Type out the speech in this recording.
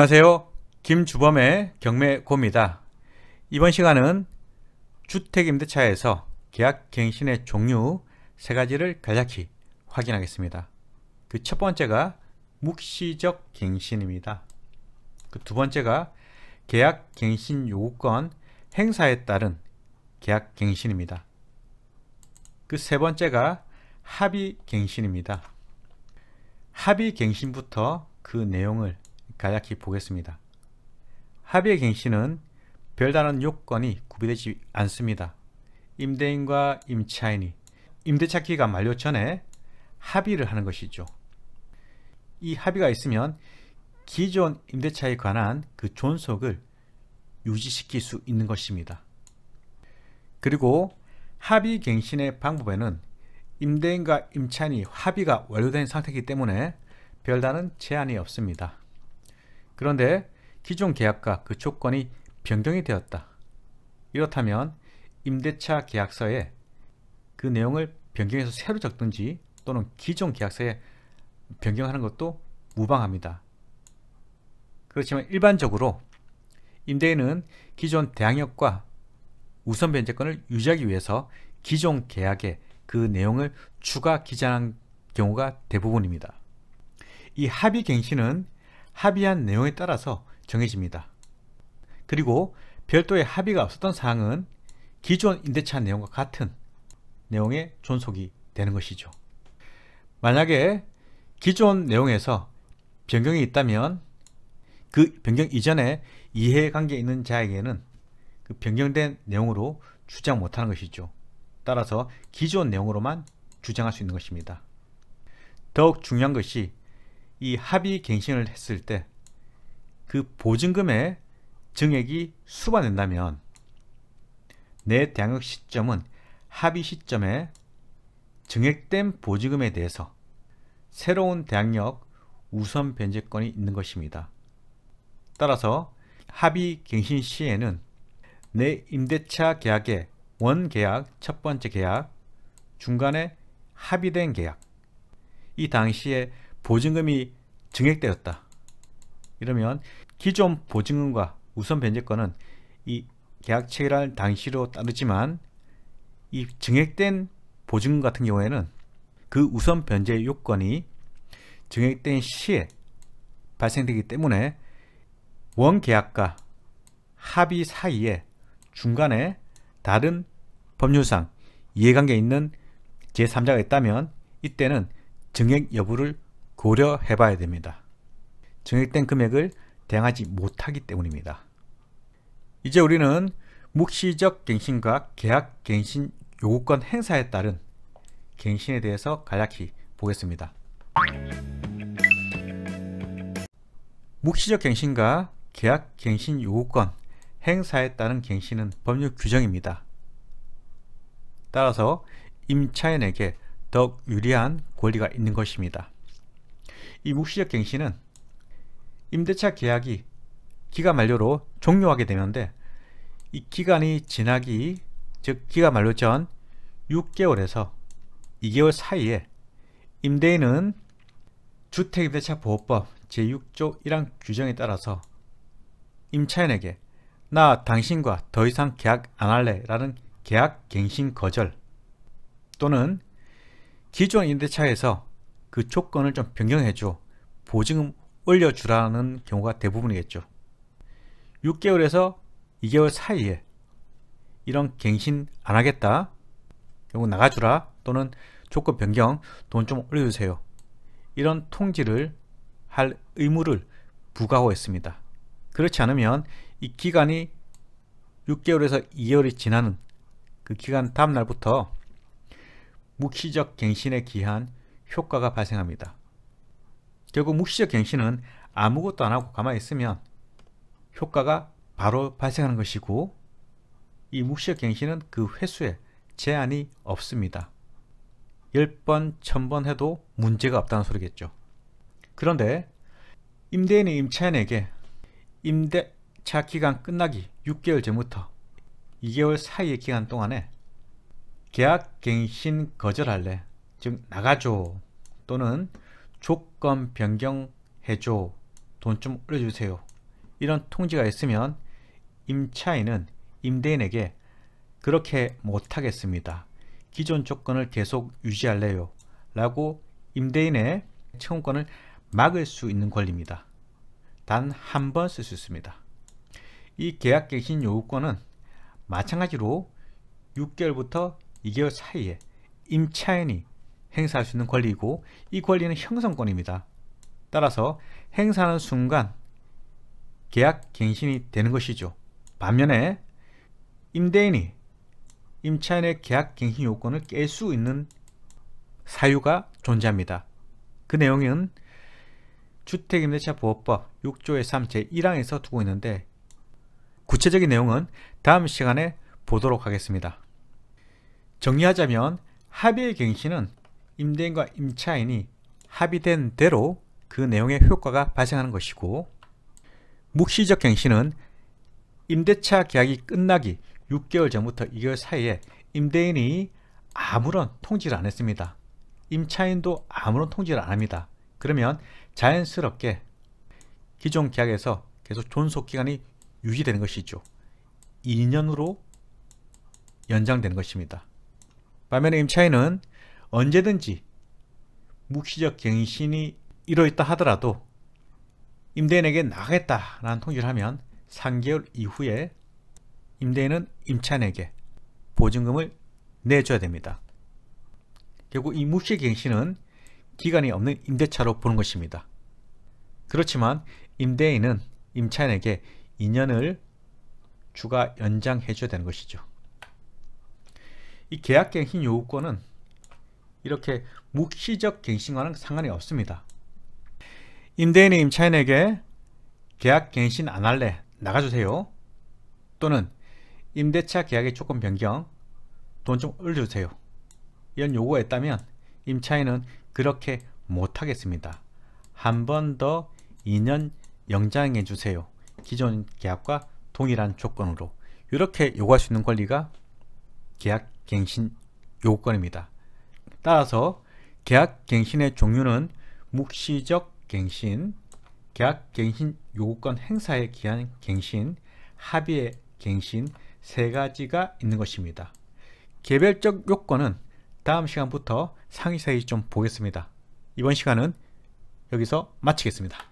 안녕하세요. 김주범의 경매고입니다. 이번 시간은 주택임대차에서 계약갱신의 종류 3가지를 간략히 확인하겠습니다. 그 첫 번째가 묵시적 갱신입니다. 그 두 번째가 계약갱신 요구권 행사에 따른 계약갱신입니다. 그 세 번째가 합의갱신입니다. 합의갱신부터 그 내용을 간략히 보겠습니다. 합의갱신은 별다른 요건이 구비되지 않습니다. 임대인과 임차인이 임대차 기간 만료 전에 합의를 하는 것이죠. 이 합의가 있으면 기존 임대차에 관한 그 존속을 유지시킬 수 있는 것입니다. 그리고 합의갱신의 방법에는 임대인과 임차인이 합의가 완료된 상태이기 때문에 별다른 제한이 없습니다. 그런데 기존 계약과 그 조건이 변경이 되었다. 이렇다면 임대차 계약서에 그 내용을 변경해서 새로 적든지 또는 기존 계약서에 변경하는 것도 무방합니다. 그렇지만 일반적으로 임대인은 기존 대항력과 우선 변제권을 유지하기 위해서 기존 계약에 그 내용을 추가 기재하는 경우가 대부분입니다. 이 합의갱신은 합의한 내용에 따라서 정해집니다. 그리고 별도의 합의가 없었던 사항은 기존 임대차 내용과 같은 내용의 존속이 되는 것이죠. 만약에 기존 내용에서 변경이 있다면 그 변경 이전에 이해관계에 있는 자에게는 그 변경된 내용으로 주장 못하는 것이죠. 따라서 기존 내용으로만 주장할 수 있는 것입니다. 더욱 중요한 것이 이 합의갱신을 했을 때 그 보증금의 증액이 수반된다면 내 대항력 시점은 합의 시점에 증액된 보증금에 대해서 새로운 대항력 우선 변제권이 있는 것입니다. 따라서 합의갱신 시에는 내 임대차 계약의 원계약, 첫 번째 계약, 중간에 합의된 계약, 이 당시에 보증금이 증액되었다. 이러면 기존 보증금과 우선 변제권은 이 계약 체결할 당시로 따르지만 이 증액된 보증금 같은 경우에는 그 우선 변제 요건이 증액된 시에 발생되기 때문에 원계약과 합의 사이에 중간에 다른 법률상 이해관계에 있는 제3자가 있다면 이때는 증액 여부를 고려해 봐야 됩니다. 증액된 금액을 대항하지 못하기 때문입니다. 이제 우리는 묵시적 갱신과 계약갱신 요구권 행사에 따른 갱신에 대해서 간략히 보겠습니다. 묵시적 갱신과 계약갱신 요구권 행사에 따른 갱신은 법률 규정입니다. 따라서 임차인에게 더욱 유리한 권리가 있는 것입니다. 이 묵시적 갱신은 임대차 계약이 기간 만료로 종료하게 되는데 이 기간이 지나기, 즉 기간 만료 전 6개월에서 2개월 사이에 임대인은 주택임대차보호법 제6조 1항 규정에 따라서 임차인에게 나 당신과 더 이상 계약 안 할래 라는 계약갱신 거절 또는 기존 임대차에서 그 조건을 좀 변경해줘, 보증금 올려주라는 경우가 대부분이겠죠. 6개월에서 2개월 사이에 이런 갱신 안 하겠다, 경우 나가주라 또는 조건 변경, 돈 좀 올려주세요, 이런 통지를 할 의무를 부과하고 있습니다. 그렇지 않으면 이 기간이 6개월에서 2개월이 지나는 그 기간 다음 날부터 묵시적 갱신에 기한 효과가 발생합니다. 결국 묵시적 갱신은 아무것도 안 하고 가만히 있으면 효과가 바로 발생하는 것이고 이 묵시적 갱신은 그 횟수에 제한이 없습니다. 10번, 1000번 해도 문제가 없다는 소리겠죠. 그런데 임대인이 임차인에게 임대차 기간 끝나기 6개월 전부터 2개월 사이의 기간 동안에 계약갱신 거절할래, 즉 나가줘 또는 조건 변경해줘, 돈 좀 올려주세요, 이런 통지가 있으면 임차인은 임대인에게 그렇게 못하겠습니다. 기존 조건을 계속 유지할래요? 라고 임대인의 채권권을 막을 수 있는 권리입니다. 단 한 번 쓸 수 있습니다. 이 계약갱신 요구권은 마찬가지로 6개월부터 2개월 사이에 임차인이 행사할 수 있는 권리이고, 이 권리는 형성권입니다. 따라서 행사하는 순간 계약갱신이 되는 것이죠. 반면에 임대인이 임차인의 계약갱신 요건을 깰 수 있는 사유가 존재합니다. 그 내용은 주택임대차보호법 6조의 3 제1항에서 두고 있는데, 구체적인 내용은 다음 시간에 보도록 하겠습니다. 정리하자면 합의의 갱신은 임대인과 임차인이 합의된 대로 그 내용의 효과가 발생하는 것이고, 묵시적 갱신은 임대차 계약이 끝나기 6개월 전부터 2개월 사이에 임대인이 아무런 통지를 안 했습니다. 임차인도 아무런 통지를 안 합니다. 그러면 자연스럽게 기존 계약에서 계속 존속기간이 유지되는 것이죠. 2년으로 연장되는 것입니다. 반면에 임차인은 언제든지 묵시적 갱신이 이루어있다 하더라도 임대인에게 나가겠다라는 통지를 하면 3개월 이후에 임대인은 임차인에게 보증금을 내줘야 됩니다. 결국 이 묵시 갱신은 기간이 없는 임대차로 보는 것입니다. 그렇지만 임대인은 임차인에게 2년을 추가 연장해 줘야 되는 것이죠. 이 계약갱신 요구권은 이렇게 묵시적 갱신과는 상관이 없습니다. 임대인이 임차인에게 계약갱신 안 할래, 나가주세요, 또는 임대차 계약의 조건 변경, 돈 좀 올려주세요, 이런 요구가 있다면 임차인은 그렇게 못하겠습니다. 한 번 더 2년 연장해 주세요, 기존 계약과 동일한 조건으로, 이렇게 요구할 수 있는 권리가 계약갱신 요구권입니다. 따라서 계약갱신의 종류는 묵시적 갱신, 계약갱신 요구권 행사에 기한 갱신, 합의의 갱신, 세 가지가 있는 것입니다. 개별적 요건은 다음 시간부터 상세히 좀 보겠습니다. 이번 시간은 여기서 마치겠습니다.